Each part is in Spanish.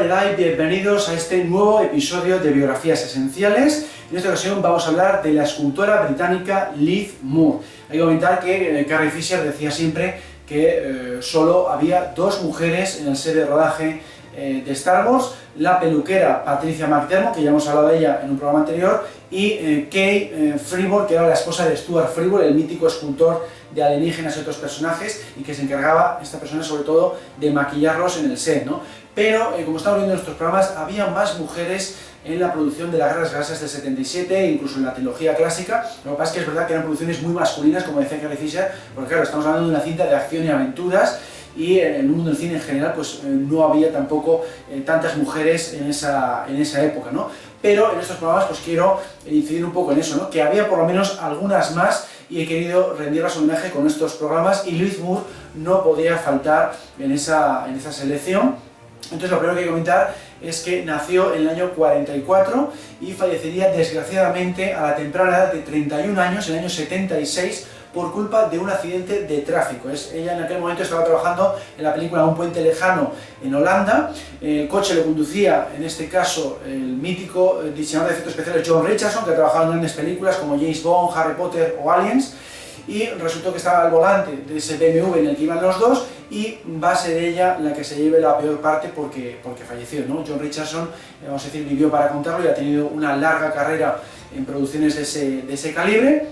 Jedi, bienvenidos a este nuevo episodio de Biografías Esenciales. En esta ocasión vamos a hablar de la escultora británica Liz Moore. Hay que comentar que Carrie Fisher decía siempre que solo había dos mujeres en el set de rodaje de Star Wars, la peluquera Patricia McDermott, que ya hemos hablado de ella en un programa anterior, y Kay Freeborn, que era la esposa de Stuart Freeborn, el mítico escultor de alienígenas y otros personajes, y que se encargaba, esta persona sobre todo, de maquillarlos en el set, ¿no? Pero, como estamos viendo en nuestros programas, había más mujeres en la producción de las Guerras Galaxias del 77, incluso en la trilogía clásica. Lo que pasa es que es verdad que eran producciones muy masculinas, como decía Carrie Fisher, porque claro, estamos hablando de una cinta de acción y aventuras, y en el mundo del cine en general pues no había tampoco tantas mujeres en esa época, ¿no? Pero en estos programas pues quiero incidir un poco en eso, ¿no? Que había por lo menos algunas más, y he querido rendirlas homenaje con estos programas, y Liz Moore no podía faltar en esa selección. Entonces lo primero que hay que comentar es que nació en el año 44 y fallecería desgraciadamente a la temprana edad de 31 años, en el año 76, por culpa de un accidente de tráfico. Ella en aquel momento estaba trabajando en la película Un puente lejano en Holanda. El coche lo conducía, en este caso, el mítico diseñador de efectos especiales John Richardson, que ha trabajado en grandes películas como James Bond, Harry Potter o Aliens, y resultó que estaba al volante de ese BMW en el que iban los dos, y va a ser ella la que se lleve la peor parte porque falleció, ¿no? John Richardson, vamos a decir, vivió para contarlo y ha tenido una larga carrera en producciones de ese calibre,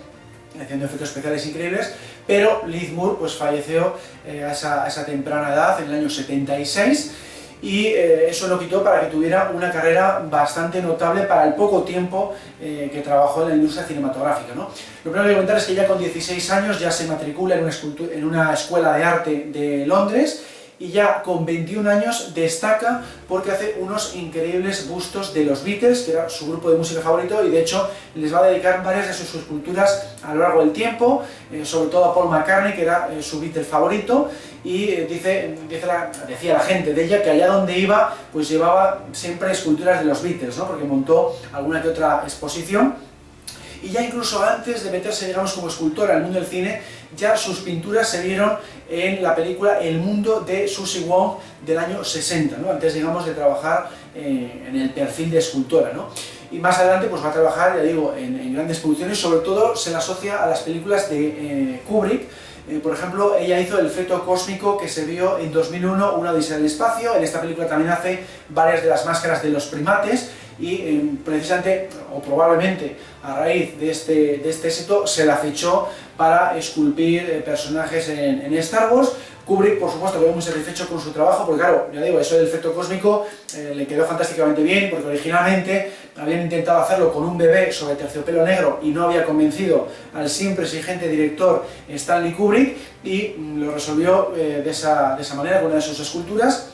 haciendo efectos especiales increíbles, pero Liz Moore pues falleció a esa temprana edad, en el año 76, y eso lo quitó para que tuviera una carrera bastante notable para el poco tiempo que trabajó en la industria cinematográfica, ¿no? Lo primero que voy a comentar es que ya con 16 años ya se matricula en una escuela de arte de Londres, y ya con 21 años destaca porque hace unos increíbles bustos de los Beatles, que era su grupo de música favorito, y de hecho les va a dedicar varias de sus esculturas a lo largo del tiempo, sobre todo a Paul McCartney, que era su Beatle favorito, y decía la gente de ella que allá donde iba pues llevaba siempre esculturas de los Beatles, ¿no? Porque montó alguna que otra exposición. Y ya incluso antes de meterse, digamos, como escultora al mundo del cine, ya sus pinturas se vieron en la película El mundo de Susie Wong del año 60, ¿no? Antes, digamos, de trabajar en el perfil de escultora, ¿no? Y más adelante pues va a trabajar, ya digo, en grandes producciones. Sobre todo se la asocia a las películas de Kubrick. Por ejemplo, ella hizo El feto cósmico, que se vio en 2001, Una odisea del espacio. En esta película también hace varias de las máscaras de los primates, y precisamente, o probablemente a raíz de este éxito, se la fichó para esculpir personajes en Star Wars. Kubrick, por supuesto, quedó muy satisfecho con su trabajo, porque claro, ya digo, eso del efecto cósmico le quedó fantásticamente bien, porque originalmente habían intentado hacerlo con un bebé sobre terciopelo negro y no había convencido al siempre exigente director Stanley Kubrick, y lo resolvió de esa manera con una de sus esculturas.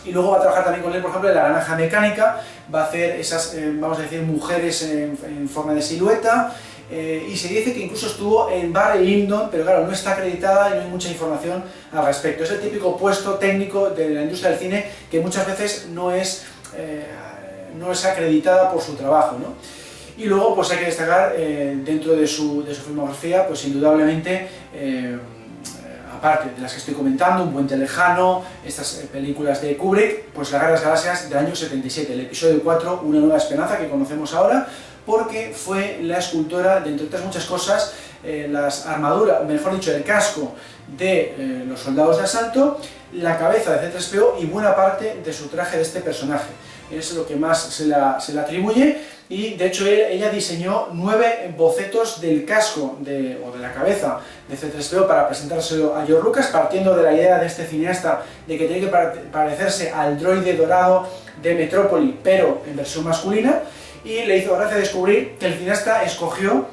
Y luego va a trabajar también con él, por ejemplo, en La naranja mecánica, va a hacer esas, vamos a decir, mujeres en forma de silueta, y se dice que incluso estuvo en Barry Lyndon, pero claro, no está acreditada y no hay mucha información al respecto. Es el típico puesto técnico de la industria del cine que muchas veces no es acreditada por su trabajo, ¿no? Y luego pues hay que destacar dentro de su filmografía, pues indudablemente, aparte de las que estoy comentando, Un puente lejano, estas películas de Kubrick, pues Las Guerras Galaxias del año 77, el episodio 4, Una nueva esperanza, que conocemos ahora, porque fue la escultora de, entre otras muchas cosas, las armaduras, mejor dicho, el casco de los soldados de asalto, la cabeza de C-3PO y buena parte de su traje de este personaje. Es lo que más se le atribuye, y de hecho ella diseñó 9 bocetos del casco o de la cabeza de C-3PO para presentárselo a George Lucas, partiendo de la idea de este cineasta de que tiene que parecerse al droide dorado de Metrópoli, pero en versión masculina, y le hizo gracia descubrir que el cineasta escogió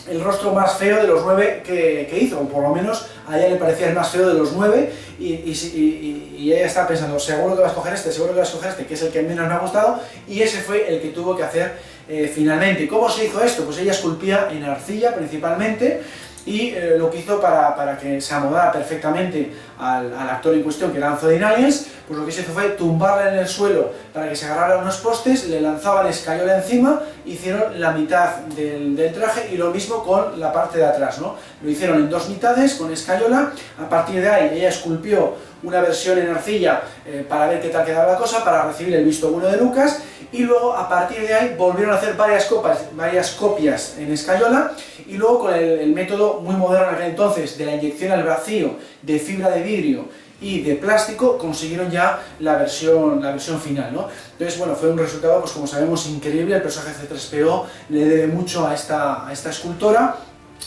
el rostro más feo de los 9 que hizo, o por lo menos a ella le parecía el más feo de los 9, y ella estaba pensando, seguro que va a escoger este, seguro que va a escoger este, que es el que menos me ha gustado, y ese fue el que tuvo que hacer finalmente. ¿Cómo se hizo esto? Pues ella esculpía en arcilla principalmente, y lo que hizo para que se amodara perfectamente al actor en cuestión, que era Anthony Daniels, pues lo que se hizo fue tumbarla en el suelo para que se agarrara a unos postes, le lanzaban escayola encima, hicieron la mitad del traje, y lo mismo con la parte de atrás, ¿no? Lo hicieron en dos mitades con escayola. A partir de ahí ella esculpió una versión en arcilla para ver qué tal quedaba la cosa, para recibir el visto bueno de Lucas, y luego a partir de ahí volvieron a hacer varias copias en escayola, y luego con el método muy moderno en aquel entonces de la inyección al vacío de fibra de vidrio y de plástico, consiguieron ya la versión final, ¿no? Entonces, bueno, fue un resultado, pues como sabemos, increíble. El personaje C3PO le debe mucho a esta escultora,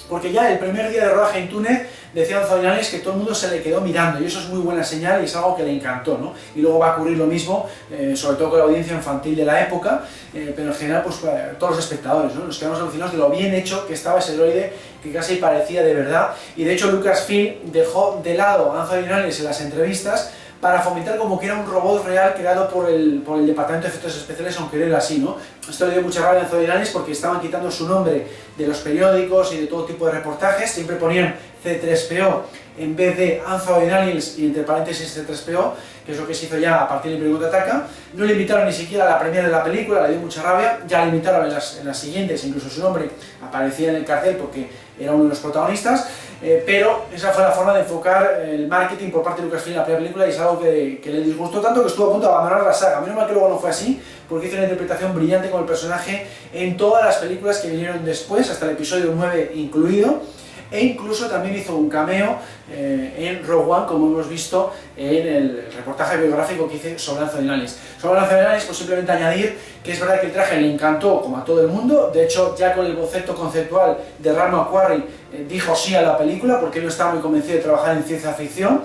porque ya el primer día de rodaje en Túnez decía Anthony Daniels que todo el mundo se le quedó mirando, y eso es muy buena señal y es algo que le encantó, ¿no? Y luego va a ocurrir lo mismo, sobre todo con la audiencia infantil de la época, pero en general pues todos los espectadores, ¿no? Nos quedamos alucinados de lo bien hecho que estaba ese droide, que casi parecía de verdad. Y de hecho Lucasfilm dejó de lado a Anthony Daniels en las entrevistas para fomentar como que era un robot real creado por el Departamento de Efectos Especiales, aunque no era así, ¿no? Esto le dio mucha rabia a Anthony Daniels porque estaban quitando su nombre de los periódicos y de todo tipo de reportajes, siempre ponían C3PO en vez de Anthony Daniels y entre paréntesis C3PO, que es lo que se hizo ya a partir del Imperio Contraataca. No le invitaron ni siquiera a la premiere de la película, le dio mucha rabia. Ya le invitaron en las siguientes, incluso su nombre aparecía en el cartel porque era uno de los protagonistas, pero esa fue la forma de enfocar el marketing por parte de Lucasfilm en la primera película, y es algo que le disgustó tanto que estuvo a punto de abandonar la saga. Menos mal que luego no fue así, porque hizo una interpretación brillante con el personaje en todas las películas que vinieron después, hasta el episodio 9 incluido, e incluso también hizo un cameo en Rogue One, como hemos visto en el reportaje biográfico que hice sobre Anthony Daniels. Sobre Anthony Daniels, pues simplemente añadir que es verdad que el traje le encantó, como a todo el mundo. De hecho, ya con el boceto conceptual de Ralph McQuarrie dijo sí a la película, porque él no estaba muy convencido de trabajar en ciencia ficción,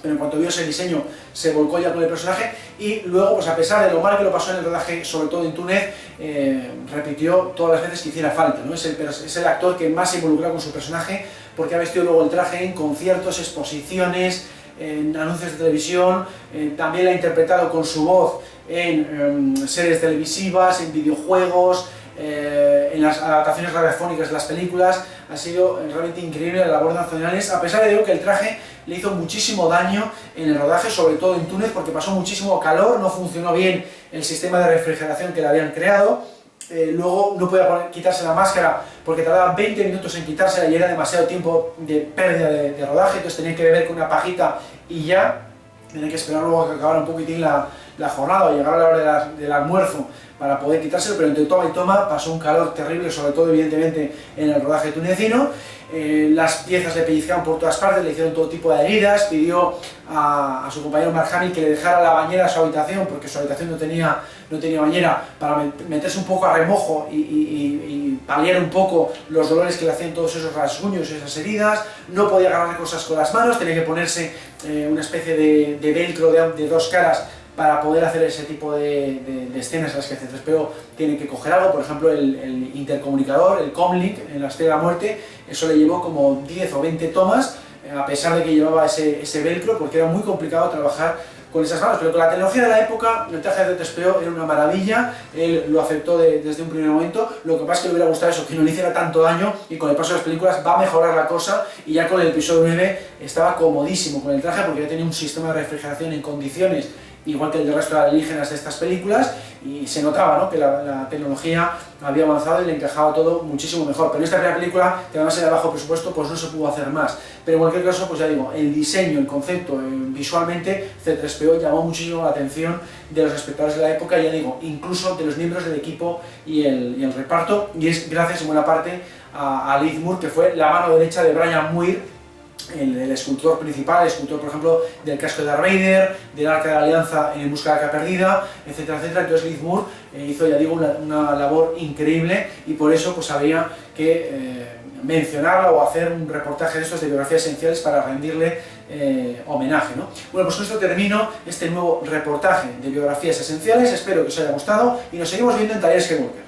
pero en cuanto vio ese diseño se volcó ya con el personaje. Y luego, pues a pesar de lo mal que lo pasó en el rodaje, sobre todo en Túnez, repitió todas las veces que hiciera falta, ¿no? Es el actor que más se involucra con su personaje, porque ha vestido luego el traje en conciertos, exposiciones, en anuncios de televisión, también la ha interpretado con su voz en series televisivas, en videojuegos, en las adaptaciones radiofónicas de las películas. Ha sido realmente increíble la labor de Anthony Daniels, a pesar de que el traje le hizo muchísimo daño en el rodaje, sobre todo en Túnez, porque pasó muchísimo calor, no funcionó bien el sistema de refrigeración que le habían creado. Luego no podía quitarse la máscara porque tardaba 20 minutos en quitársela y era demasiado tiempo de pérdida de rodaje, entonces tenía que beber con una pajita y ya. Tenía que esperar luego a que acabara un poquitín la jornada o llegar a la hora del almuerzo para poder quitárselo, pero entre toma y toma pasó un calor terrible, sobre todo evidentemente en el rodaje tunecino. Las piezas le pellizcaban por todas partes, le hicieron todo tipo de heridas. Pidió a su compañero Mark Hamill que le dejara la bañera a su habitación, porque su habitación no tenía bañera, para meterse un poco a remojo y paliar un poco los dolores que le hacían todos esos rasguños y esas heridas. No podía agarrar cosas con las manos, tenía que ponerse una especie de velcro de dos caras para poder hacer ese tipo de escenas en las que C3PO tiene que coger algo. Por ejemplo, el intercomunicador, el comlink en la Estrella de la Muerte, eso le llevó como 10 o 20 tomas, a pesar de que llevaba ese velcro, porque era muy complicado trabajar con esas manos. Pero con la tecnología de la época, el traje de C3PO era una maravilla, él lo aceptó desde un primer momento. Lo que pasa es que le hubiera gustado eso, que no le hiciera tanto daño, y con el paso de las películas va a mejorar la cosa, y ya con el episodio 9 estaba comodísimo con el traje, porque ya tenía un sistema de refrigeración en condiciones igual que el del resto de alienígenas de estas películas, y se notaba, ¿no?, que la tecnología había avanzado y le encajaba todo muchísimo mejor. Pero esta primera película, que además era de bajo presupuesto, pues no se pudo hacer más. Pero en cualquier caso, pues ya digo, el diseño, el concepto, visualmente, C3PO llamó muchísimo la atención de los espectadores de la época, ya digo, incluso de los miembros del equipo y el reparto, y es gracias en buena parte a Leith Moore, que fue la mano derecha de Brian Muir, el escultor principal, el escultor, por ejemplo, del casco de Darth Vader, del Arca de la Alianza en busca de la Arca Perdida, etcétera, etcétera. Entonces Leith Moore hizo, ya digo, una labor increíble, y por eso pues había que mencionarla o hacer un reportaje de estos de biografías esenciales para rendirle homenaje, ¿no? Bueno, pues con esto termino este nuevo reportaje de biografías esenciales. Espero que os haya gustado y nos seguimos viendo en Talleres Skywalker.